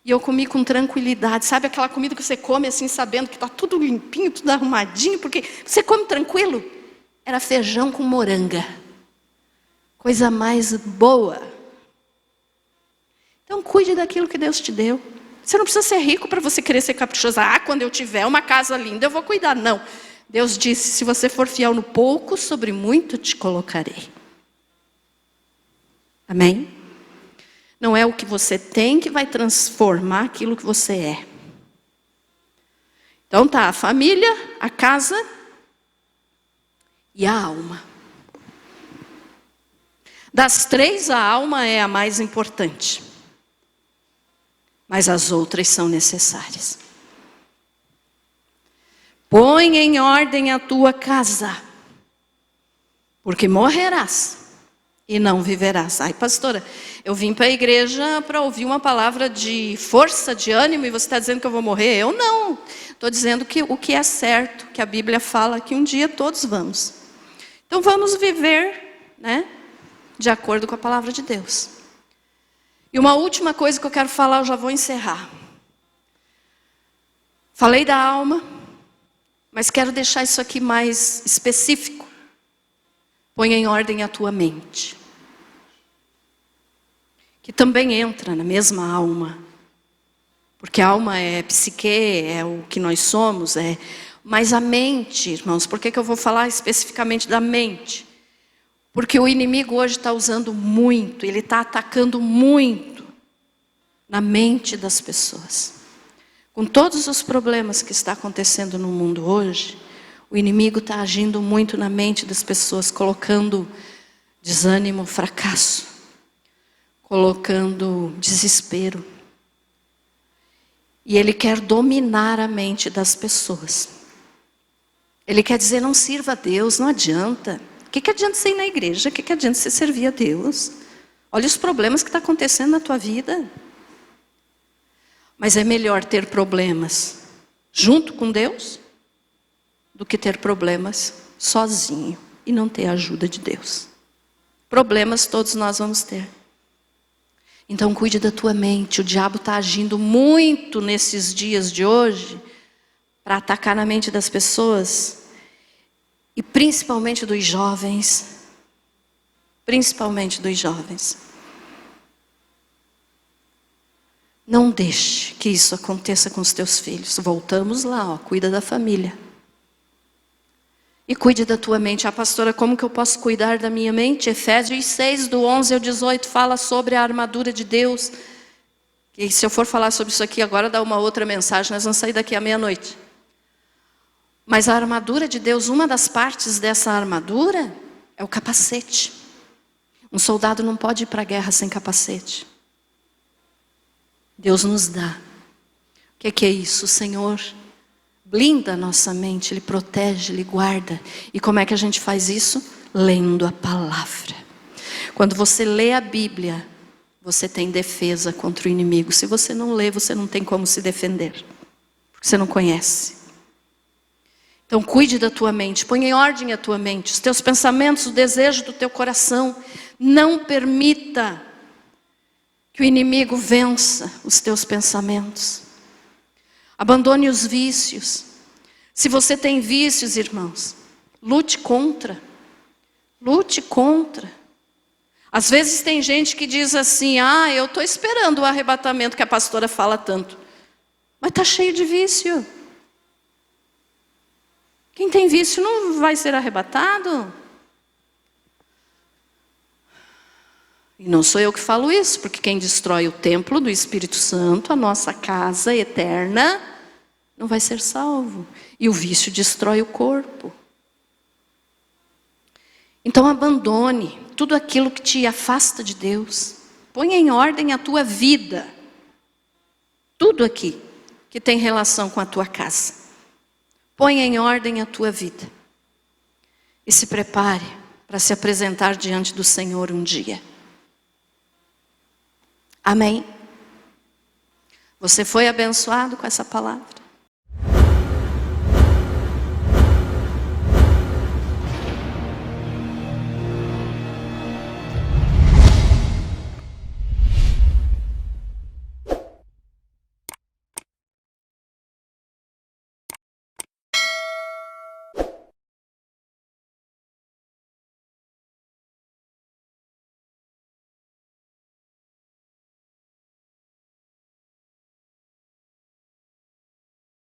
E eu comi com tranquilidade. Sabe aquela comida que você come assim, sabendo que está tudo limpinho, tudo arrumadinho, porque você come tranquilo? Era feijão com moranga. Coisa mais boa. Então cuide daquilo que Deus te deu. Você não precisa ser rico para você querer ser caprichoso. Ah, quando eu tiver uma casa linda, eu vou cuidar. Não. Deus disse, se você for fiel no pouco, sobre muito te colocarei. Amém? Não é o que você tem que vai transformar aquilo que você é. Então tá, a família, a casa e a alma. Das três, a alma é a mais importante. Mas as outras são necessárias. Põe em ordem a tua casa, porque morrerás e não viverás. Ai, pastora, eu vim para a igreja para ouvir uma palavra de força, de ânimo, e você está dizendo que eu vou morrer? Eu não. Estou dizendo que o que é certo, que a Bíblia fala que um dia todos vamos. Então vamos viver, né, de acordo com a palavra de Deus. E uma última coisa que eu quero falar, eu já vou encerrar. Falei da alma, mas quero deixar isso aqui mais específico. Põe em ordem a tua mente, que também entra na mesma alma. Porque a alma é psique, é o que nós somos, mas a mente, irmãos, por que eu vou falar especificamente da mente? Porque o inimigo hoje está usando muito, ele está atacando muito na mente das pessoas. Com todos os problemas que está acontecendo no mundo hoje, o inimigo está agindo muito na mente das pessoas, colocando desânimo, fracasso, colocando desespero. E ele quer dominar a mente das pessoas. Ele quer dizer, não sirva a Deus, não adianta. O que adianta você ir na igreja? O que adianta você servir a Deus? Olha os problemas que estão acontecendo na tua vida. Mas é melhor ter problemas junto com Deus do que ter problemas sozinho e não ter a ajuda de Deus. Problemas todos nós vamos ter. Então cuide da tua mente. O diabo está agindo muito nesses dias de hoje para atacar na mente das pessoas e principalmente dos jovens. Principalmente dos jovens. Não deixe que isso aconteça com os teus filhos. Voltamos lá, cuida da família. E cuide da tua mente. Pastora, como que eu posso cuidar da minha mente? Efésios 6, do 11 ao 18, fala sobre a armadura de Deus. E se eu for falar sobre isso aqui agora, dá uma outra mensagem, nós vamos sair daqui à meia-noite. Mas a armadura de Deus, uma das partes dessa armadura é o capacete. Um soldado não pode ir para a guerra sem capacete. Deus nos dá. O que é isso? O Senhor blinda a nossa mente, Ele protege, Ele guarda. E como é que a gente faz isso? Lendo a palavra. Quando você lê a Bíblia, você tem defesa contra o inimigo. Se você não lê, você não tem como se defender. Porque você não conhece. Então cuide da tua mente, põe em ordem a tua mente. Os teus pensamentos, o desejo do teu coração. Não permita que o inimigo vença os teus pensamentos. Abandone os vícios. Se você tem vícios, irmãos, lute contra. Lute contra. Às vezes tem gente que diz assim, eu estou esperando o arrebatamento que a pastora fala tanto. Mas está cheio de vício. Quem tem vício não vai ser arrebatado. E não sou eu que falo isso, porque quem destrói o templo do Espírito Santo, a nossa casa eterna, não vai ser salvo. E o vício destrói o corpo. Então abandone tudo aquilo que te afasta de Deus. Ponha em ordem a tua vida. Tudo aqui que tem relação com a tua casa. Ponha em ordem a tua vida. E se prepare para se apresentar diante do Senhor um dia. Amém? Você foi abençoado com essa palavra?